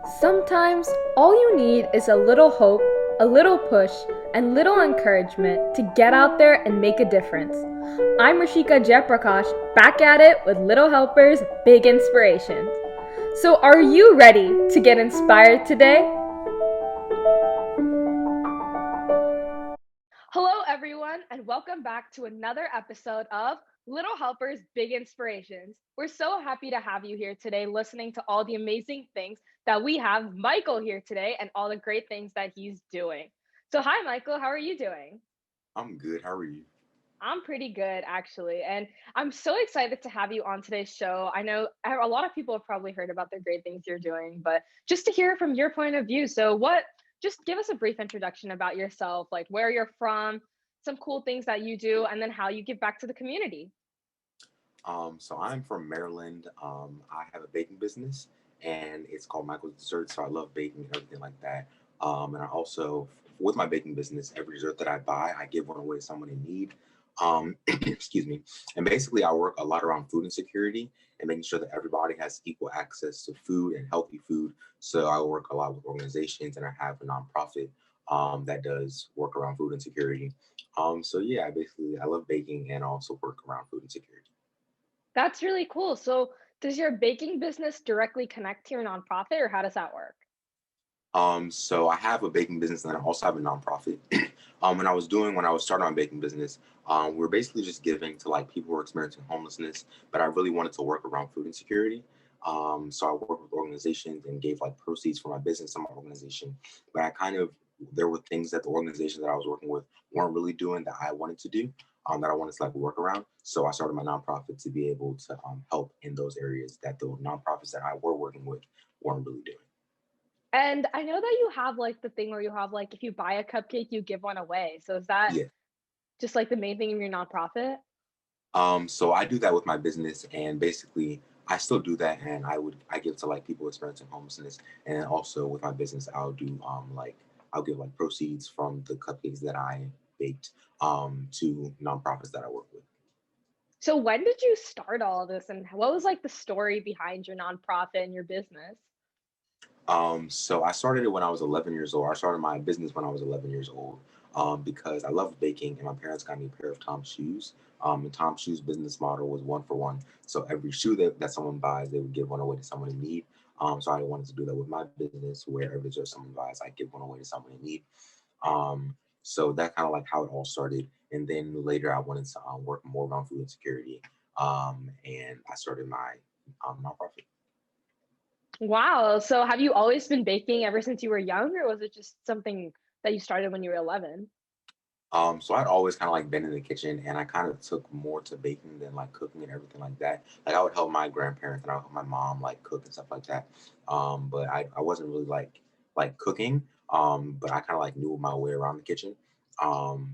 Sometimes all you need is a little hope, a little push, and little encouragement to get out there and make a difference. I'm Rishika Jayaprakash, back at it with Little Helpers, Big Inspirations. So, are you ready to get inspired today? Hello, everyone, and welcome back to another episode of Little Helpers Big Inspirations. We're so happy to have you here today, listening to all the amazing things that we have Michael here today and all the great things that he's doing. So, hi, Michael, how are you doing? I'm good. How are you? I'm pretty good, actually. And I'm so excited to have you on today's show. I know a lot of people have probably heard about the great things you're doing, but just to hear from your point of view. So, just give us a brief introduction about yourself, like where you're from, some cool things that you do, and then how you give back to the community. So I'm from Maryland. I have a baking business, and it's called Michael's Desserts. So I love baking and everything like that. And I also, with my baking business, every dessert that I buy, I give one away to someone in need. Excuse me. And basically, I work a lot around food insecurity and making sure that everybody has equal access to food and healthy food. So I work a lot with organizations, and I have a nonprofit that does work around food insecurity. So yeah, I love baking and also work around food insecurity. That's really cool. So, does your baking business directly connect to your nonprofit, or how does that work? So I have a baking business and I also have a nonprofit. When I was starting my baking business, we are basically just giving to like people who are experiencing homelessness, but I really wanted to work around food insecurity. So I worked with organizations and gave like proceeds for my business to my organization. But there were things that the organization that I was working with weren't really doing that I wanted to do, that I wanted to like work around. So I started my nonprofit to be able to help in those areas that the nonprofits that I were working with weren't really doing. And I know that you have like the thing where you have like if you buy a cupcake, you give one away. So, is that Yeah. just like the main thing in your nonprofit? So I do that with my business, and basically I still do that, and I give to like people experiencing homelessness, and also with my business I'll give like proceeds from the cupcakes that I baked to nonprofits that I work with. So when did you start all of this, and what was, like, the story behind your nonprofit and your business? So I started it when I was 11 years old. I started my business when I was 11 years old because I loved baking, and my parents got me a pair of Tom's shoes. And Tom's shoes business model was one for one. So every shoe that someone buys, they would give one away to someone in need. So I wanted to do that with my business, where every dessert someone buys, I give one away to someone in need. So that kind of like how it all started. And then later, I wanted to work more around food insecurity, and I started my nonprofit. Wow, so have you always been baking ever since you were young, or was it just something that you started when you were 11? So I'd always kind of like been in the kitchen, and I kind of took more to baking than like cooking and everything like that. Like I would help my grandparents and I would help my mom like cook and stuff like that. But I wasn't really like cooking. But I kind of like knew my way around the kitchen.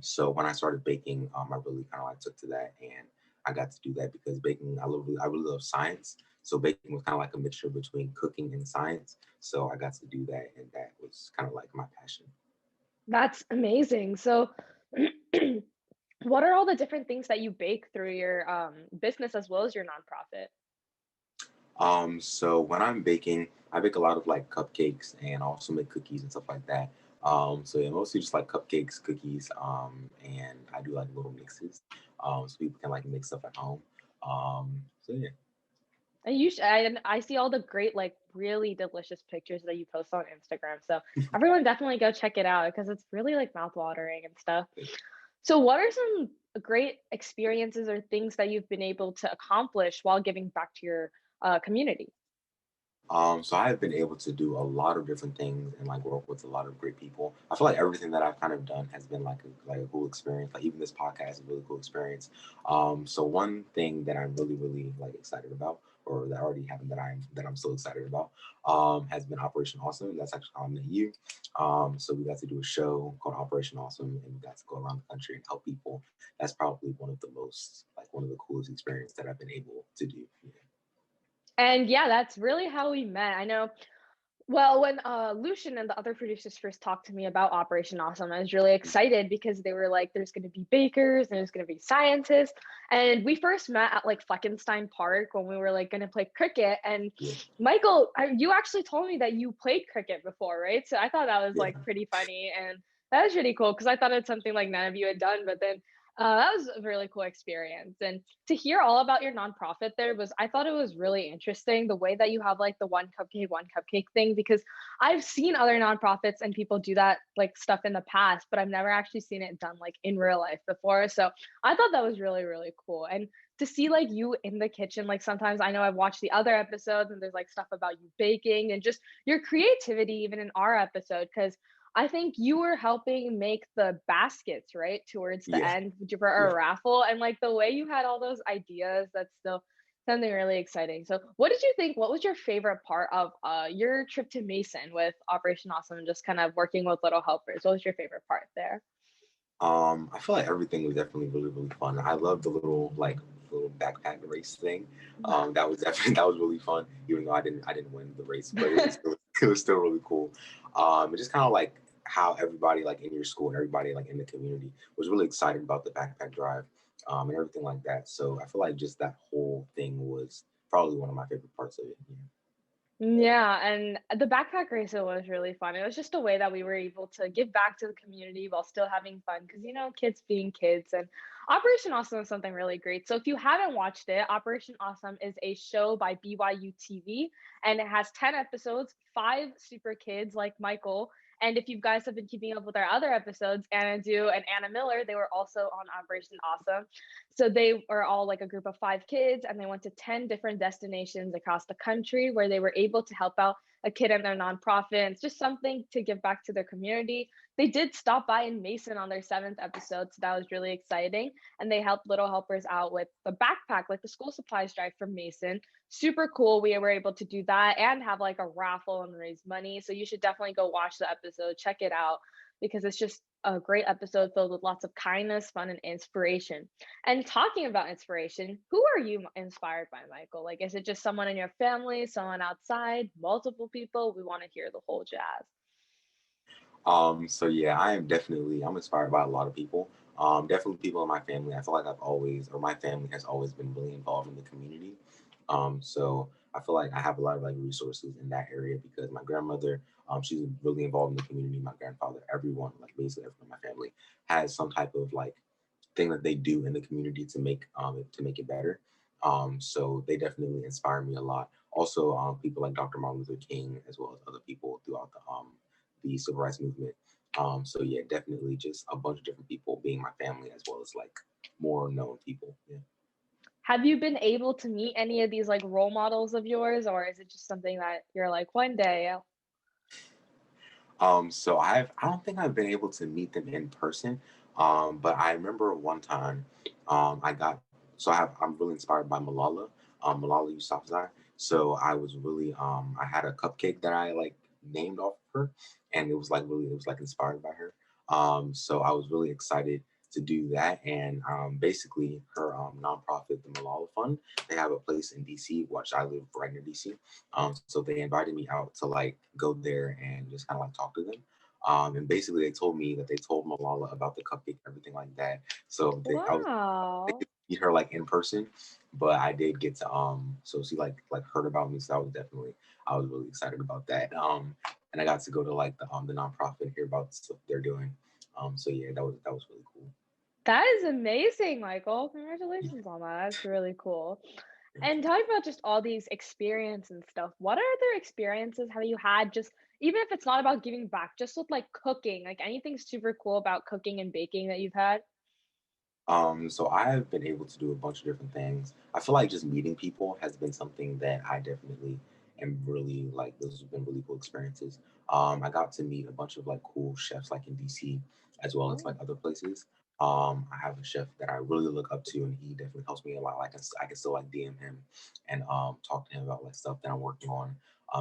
So when I started baking, I really kind of like took to that, and I got to do that because baking, I really love science. So baking was kind of like a mixture between cooking and science. So I got to do that, and that was kind of like my passion. That's amazing. So, what are all the different things that you bake through your, business as well as your nonprofit? So when I'm baking, I bake a lot of like cupcakes and also make cookies and stuff like that. So yeah, mostly just like cupcakes, cookies, and I do like little mixes, so people can like make stuff at home. So yeah. And I see all the great, like, really delicious pictures that you post on Instagram, so everyone definitely go check it out because it's really, like, mouth-watering and stuff. So what are some great experiences or things that you've been able to accomplish while giving back to your, community? So I've been able to do a lot of different things and like work with a lot of great people. I feel like everything that I've kind of done has been like a cool experience. Like even this podcast is a really cool experience. So one thing that I'm really like excited about, or that already happened that I'm so excited about, has been Operation Awesome. That's actually how I met you. So we got to do a show called Operation Awesome, and we got to go around the country and help people. That's probably one of the coolest experiences that I've been able to do. Yeah. And yeah, that's really how we met. I know Well, when Lucian and the other producers first talked to me about Operation Awesome, I was really excited because they were like, "There's going to be bakers, and there's going to be scientists," and we first met at like Fleckenstein Park when we were like going to play cricket. And Yeah, Michael, you actually told me that you played cricket before, right? So I thought that was like yeah, pretty funny, and that was really cool because I thought it's something like none of you had done. But then that was a really cool experience, and to hear all about your nonprofit there was I thought it was really interesting the way that you have like the one cupcake thing because I've seen other nonprofits and people do that like stuff in the past, but I've never actually seen it done like in real life before. So I thought that was really, really cool. And to see like you in the kitchen, like sometimes I know I've watched the other episodes and there's like stuff about you baking and just your creativity, even in our episode, because I think you were helping make the baskets, right, towards the yeah, end for yeah. a raffle, and, like, the way you had all those ideas, that's still something really exciting. So, what did you think what was your favorite part of, your trip to Mason with Operation Awesome and just kind of working with Little Helpers? What was your favorite part there? I feel like everything was definitely really, really fun. I love the little backpack race thing. That was definitely that was really fun, even though I didn't win the race, but it was still, it was still really cool. And just kind of like how everybody like in your school and everybody like in the community was really excited about the backpack drive, and everything like that. So I feel like just that whole thing was probably one of my favorite parts of it. Yeah. Yeah, and the backpack race was really fun. It was just a way that we were able to give back to the community while still having fun because, kids being kids. And Operation Awesome is something really great. So if you haven't watched it, Operation Awesome is a show by BYU TV and it has 10 episodes, five super kids like Michael. And if you guys have been keeping up with our other episodes, Anna Du and Anna Miller, they were also on Operation Awesome. So they are all like a group of five kids, and they went to 10 different destinations across the country where they were able to help out a kid in their nonprofit. And it's just something to give back to their community. They did stop by in Mason on their seventh episode, so that was really exciting. And they helped Little Helpers out with the backpack, like the school supplies drive from Mason. Super cool. We were able to do that and have like a raffle and raise money. So you should definitely go watch the episode, check it out because it's just a great episode filled with lots of kindness, fun, and inspiration. And talking about inspiration, who are you inspired by, Michael? Like, is it just someone in your family, someone outside, multiple people? We want to hear the whole jazz. So yeah, I'm inspired by a lot of people. Definitely people in my family. I feel like my family has always been really involved in the community. So I feel like I have a lot of like resources in that area because my grandmother, she's really involved in the community. My grandfather, everyone, like basically everyone in my family has some type of like thing that they do in the community to make it better. So they definitely inspire me a lot. Also, people like Dr. Martin Luther King, as well as other people throughout the civil rights movement. So yeah, definitely just a bunch of different people being my family, as well as like more known people. Yeah. Have you been able to meet any of these like role models of yours, or is it just something that you're like one day? So I don't think I've been able to meet them in person. But I remember one time, I got so I'm really inspired by Malala Yousafzai. So I had a cupcake that I like named off her, and it was like inspired by her. So I was really excited to do that, and basically her nonprofit, the Malala Fund, they have a place in DC, which I live right near DC. So they invited me out to like go there and just kind of like talk to them. And basically, they told me that they told Malala about the cupcake and everything like that. So I was I Wow. didn't meet her like in person, but I did get to so she like heard about me. So I was really excited about that. And I got to go to like the nonprofit and hear about the stuff they're doing. So yeah, that was really cool. That is amazing, Michael. Congratulations on that. That's really cool. And talking about just all these experience and stuff, what other experiences have you had just even if it's not about giving back, just with like cooking, like anything super cool about cooking and baking that you've had? So I've been able to do a bunch of different things. I feel like just meeting people has been something that I definitely am really like. Those have been really cool experiences. I got to meet a bunch of like cool chefs like in DC as well as like Oh, other places. I have a chef that I really look up to, and he definitely helps me a lot. Like I can still like DM him and talk to him about like stuff that I'm working on.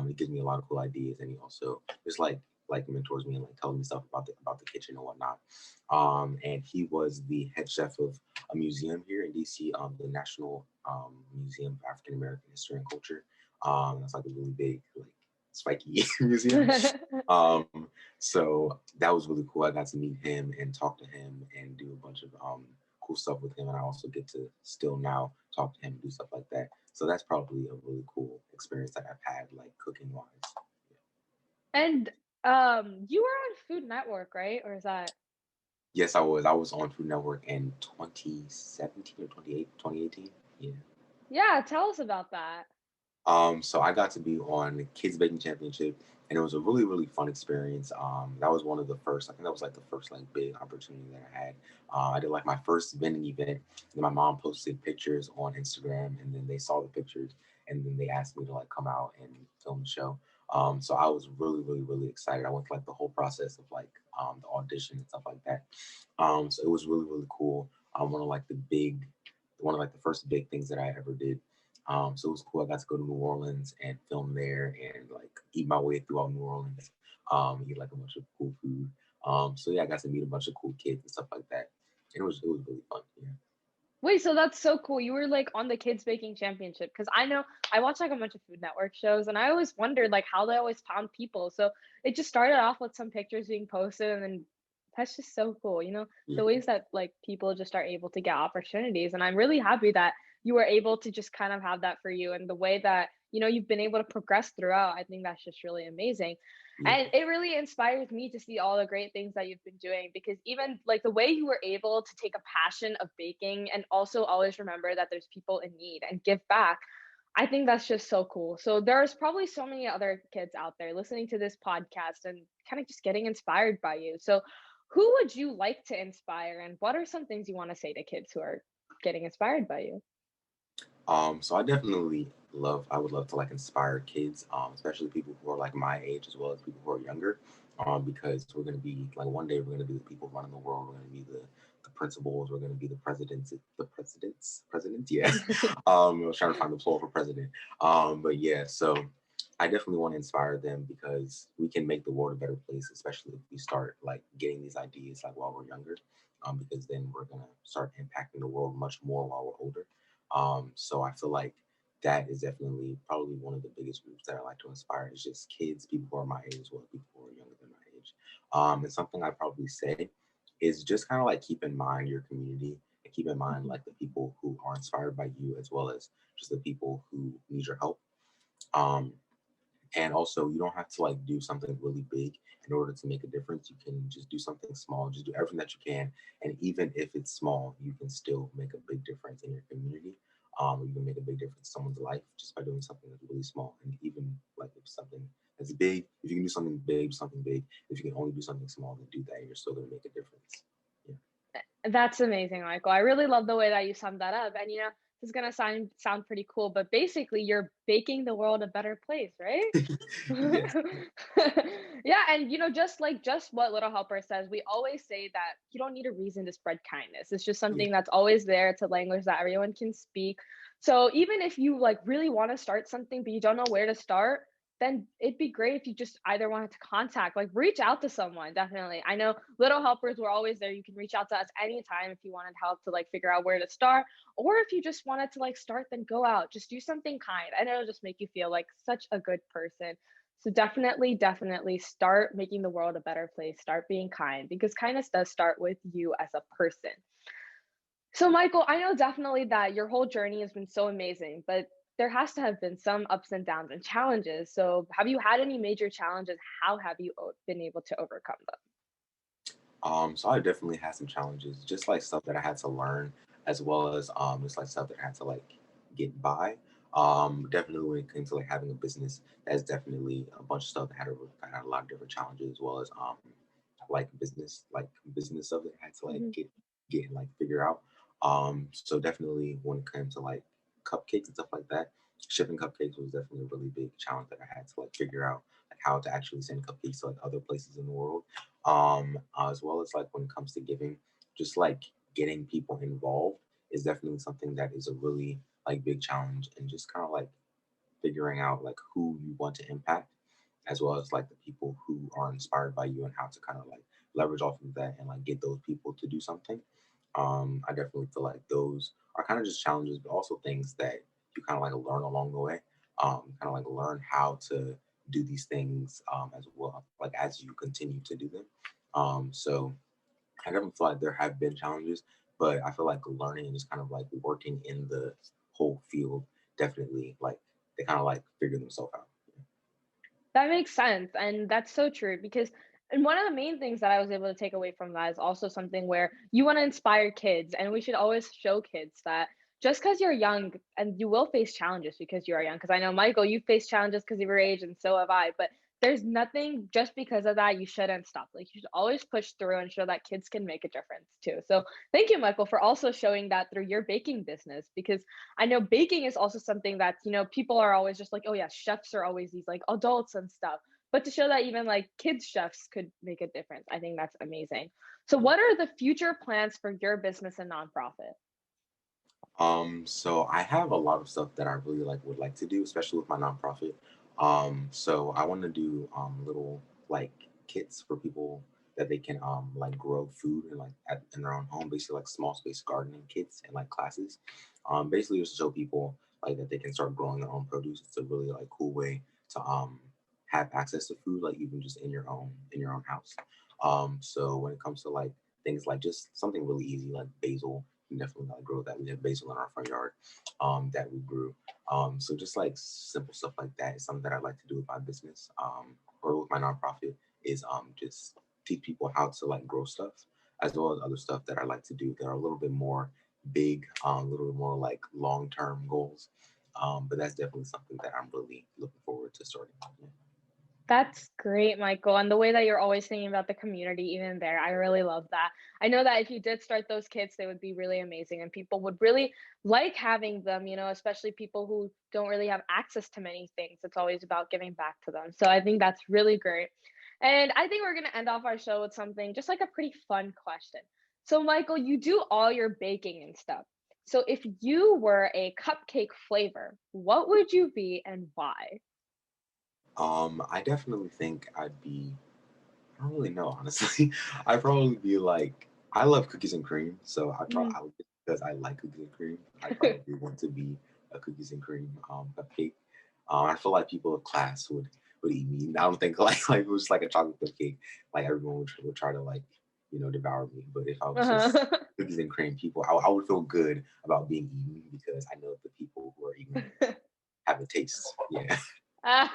He gives me a lot of cool ideas, and he also just like mentors me and like telling me stuff about the kitchen and whatnot. And he was the head chef of a museum here in DC, the National Museum of African American History and Culture. That's like a really big like spiky museum. Um, so that was really cool. I got to meet him and talk to him and do a bunch of cool stuff with him, and I also get to still now talk to him and do stuff like that. So that's probably a really cool experience that I've had, like cooking wise. And you were on Food Network, right? Or is that Yes, I was. I was on Food Network in 2017 or 2018. Yeah. Yeah, tell us about that. So I got to be on the Kids Baking Championship, and it was a really, really fun experience. That was one of the first. I think that was like the first like big opportunity that I had. I did like my first vending event, and my mom posted pictures on Instagram, and then they saw the pictures, and then they asked me to like come out and film the show. So I was really, really, really excited. I went through like the whole process of like the audition and stuff like that. So it was really, really cool. One of like the first big things that I ever did. So it was cool. I got to go to New Orleans and film there and like eat my way throughout New Orleans, eat like a bunch of cool food. So yeah, I got to meet a bunch of cool kids and stuff like that. And it was really fun. Yeah. Wait, so that's so cool. You were like on the Kids Baking Championship because I know I watch like a bunch of Food Network shows and I always wondered like how they always found people. So it just started off with some pictures being posted and then that's just so cool. The Yeah. ways that like people just are able to get opportunities. And I'm really happy that you were able to just kind of have that for you and the way that, you've been able to progress throughout. I think that's just really amazing. Yeah. And it really inspires me to see all the great things that you've been doing because even like the way you were able to take a passion of baking and also always remember that there's people in need and give back, I think that's just so cool. So there's probably so many other kids out there listening to this podcast and kind of just getting inspired by you. So who would you like to inspire and what are some things you want to say to kids who are getting inspired by you? So I would love to like inspire kids, especially people who are like my age as well as people who are younger, because we're gonna be like one day we're gonna be the people running the world. We're gonna be the principals. We're gonna be presidents. Yeah. I was trying to find the plural for president. But yeah, so I definitely want to inspire them because we can make the world a better place, especially if we start like getting these ideas like while we're younger, because then we're gonna start impacting the world much more while we're older. So I feel like that is definitely probably one of the biggest groups that I like to inspire is just kids, people who are my age as well, people who are younger than my age. And something I probably say is just kind of like keep in mind your community and keep in mind Mhm. like the people who are inspired by you as well as just the people who need your help. Um, and also, you don't have to like do something really big in order to make a difference. You can just do something small, just do everything that you can. And even if it's small, you can still make a big difference in your community. You can make a big difference in someone's life just by doing something that's really small. And even like if something that's big, if you can do something big, something big. If you can only do something small, then do that. And you're still going to make a difference. Yeah. That's amazing, Michael. I really love the way that you summed that up. And this is gonna sound pretty cool, but basically you're making the world a better place, right? Yes. Yeah, and just what Little Helper says, we always say that you don't need a reason to spread kindness. It's just Yeah. something that's always there. It's a language that everyone can speak. So even if you like really want to start something but you don't know where to start, then it'd be great if you just either wanted to contact, like reach out to someone, definitely. I know Little Helpers were always there. You can reach out to us anytime if you wanted help to like figure out where to start, or if you just wanted to like start, then go out, just do something kind. And it'll just make you feel like such a good person. So definitely, definitely start making the world a better place. Start being kind because kindness does start with you as a person. So, Michael, I know definitely that your whole journey has been so amazing, but there has to have been some ups and downs and challenges. So, have you had any major challenges? How have you been able to overcome them? So I definitely had some challenges, just like stuff that I had to learn, as well as just like stuff that I had to like get by. Definitely when it came to like having a business, that's definitely a bunch of stuff that had a lot of different challenges, as well as like business stuff that I had to like Mhm. get and like figure out. So definitely when it came to like cupcakes and stuff like that, shipping cupcakes was definitely a really big challenge that I had to like figure out like how to actually send cupcakes to like other places in the world, as well as like when it comes to giving, just like getting people involved is definitely something that is a really like big challenge, and just kind of like figuring out like who you want to impact, as well as like the people who are inspired by you and how to kind of like leverage off of that and like get those people to do something. I definitely feel like those are kind of just challenges, but also things that you kind of like learn along the way. Kind of like learn how to do these things as well, like as you continue to do them. So I definitely feel like there have been challenges, but I feel like learning and just kind of like working in the whole field definitely like they kind of like figure themselves out. That makes sense, and that's so true because and one of the main things that I was able to take away from that is also something where you wanna inspire kids, and we should always show kids that just because 'cause you're young and you will face challenges because you are young. Because I know, Michael, you face challenges because of your age, and so have I, but there's nothing just because of that you shouldn't stop. Like, you should always push through and show that kids can make a difference too. So, thank you, Michael, for also showing that through your baking business because I know baking is also something that's, people are always just like, oh yeah, chefs are always these like adults and stuff. But to show that even like kids chefs could make a difference, I think that's amazing. So what are the future plans for your business and nonprofit? So I have a lot of stuff that I really like would like to do, especially with my nonprofit. So I want to do little like kits for people that they can like grow food and like in their own home, basically like small space gardening kits and like classes. Basically just to show people like that they can start growing their own produce. It's a really like cool way to have access to food, like even just in your own house. So when it comes to like things like just something really easy like basil, can definitely like grow that. We have basil in our front yard that we grew. So just like simple stuff like that is something that I like to do with my business or with my nonprofit is just teach people how to like grow stuff as well as other stuff that I like to do that are a little bit more big, a little bit more like long-term goals. But that's definitely something that I'm really looking forward to starting. Yeah. That's great, Michael. And the way that you're always thinking about the community, even there, I really love that. I know that if you did start those kits, they would be really amazing and people would really like having them, especially people who don't really have access to many things. It's always about giving back to them. So I think that's really great. And I think we're going to end off our show with something just like a pretty fun question. So, Michael, you do all your baking and stuff. So, if you were a cupcake flavor, what would you be and why? I definitely think I'd be I don't really know, honestly. I'd probably be like, I love cookies and cream, so Mm. I would because I like cookies and cream. I probably want to be a cookies and cream cupcake. I feel like people of class would eat me. I don't think like if it was like a chocolate cupcake, like everyone would try to like devour me. But if I was just Uh-huh. cookies and cream, people I would feel good about being eaten because I know the people who are eating me have a taste. Yeah. Ah,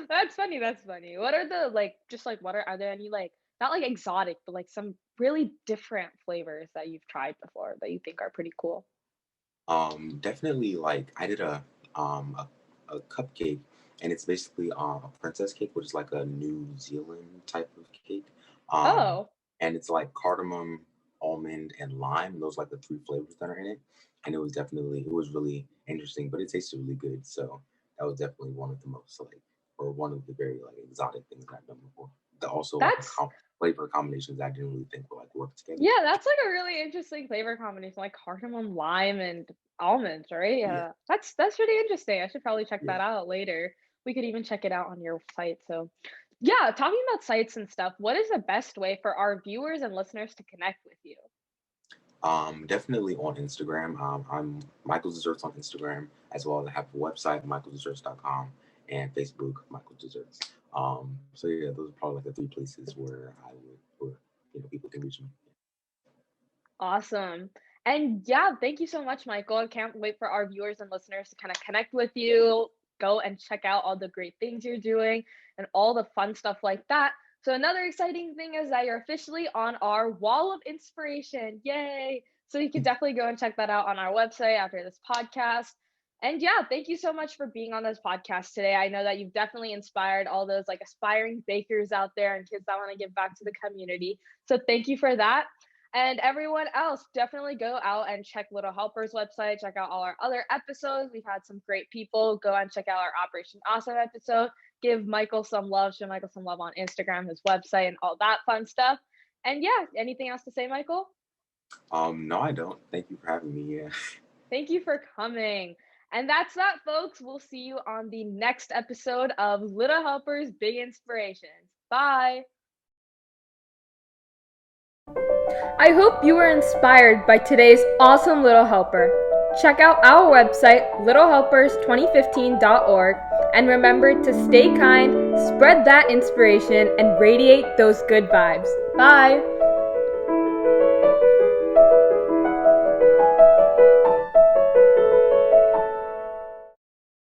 that's funny, that's funny. What are the, like just, like, what are there any, like not, like, exotic, but, like, some really different flavors that you've tried before that you think are pretty cool? Definitely like I did um a cupcake and it's basically a princess cake, which is like a New Zealand type of cake. Um Oh, and it's like cardamom, almond, and lime. Those are like the three flavors that are in it. And it was really interesting, but it tasted really good. So that was definitely one of the most like or one of the very like exotic things that I've done before. The also like that's flavor combinations I didn't really think would like work together. yeah, that's, like, a really interesting flavor combination, like cardamom, lime, and almonds, right? Yeah. Yeah, that's really interesting. I should probably check Yeah. that out later. We could even check it out on your site, so yeah, talking about sites and stuff, what is the best way for our viewers and listeners to connect with you? Definitely on Instagram. I'm Michael Desserts on Instagram, as well as I have a website, michaeldesserts.com, and Facebook, Michael Desserts. So yeah, those are probably like the three places where where people can reach me. Awesome. And yeah, thank you so much, Michael. I can't wait for our viewers and listeners to kind of connect with you, go and check out all the great things you're doing and all the fun stuff like that. So, another exciting thing is that you're officially on our wall of inspiration. Yay! So, you can definitely go and check that out on our website after this podcast. And yeah, thank you so much for being on this podcast today. I know that you've definitely inspired all those like aspiring bakers out there and kids that want to give back to the community. So, thank you for that. And everyone else, definitely go out and check Little Helper's website. Check out all our other episodes. We've had some great people. Go and check out our Operation Awesome episode. Give Michael some love. Show Michael some love on Instagram, his website, and all that fun stuff. And yeah, anything else to say, Michael? No, I don't. Thank you for having me. Yeah. Thank you for coming. And that's that, folks. We'll see you on the next episode of Little Helper's Big Inspirations. Bye. I hope you were inspired by today's awesome Little Helper. Check out our website, littlehelpers2015.org, And remember to stay kind, spread that inspiration, and radiate those good vibes. Bye!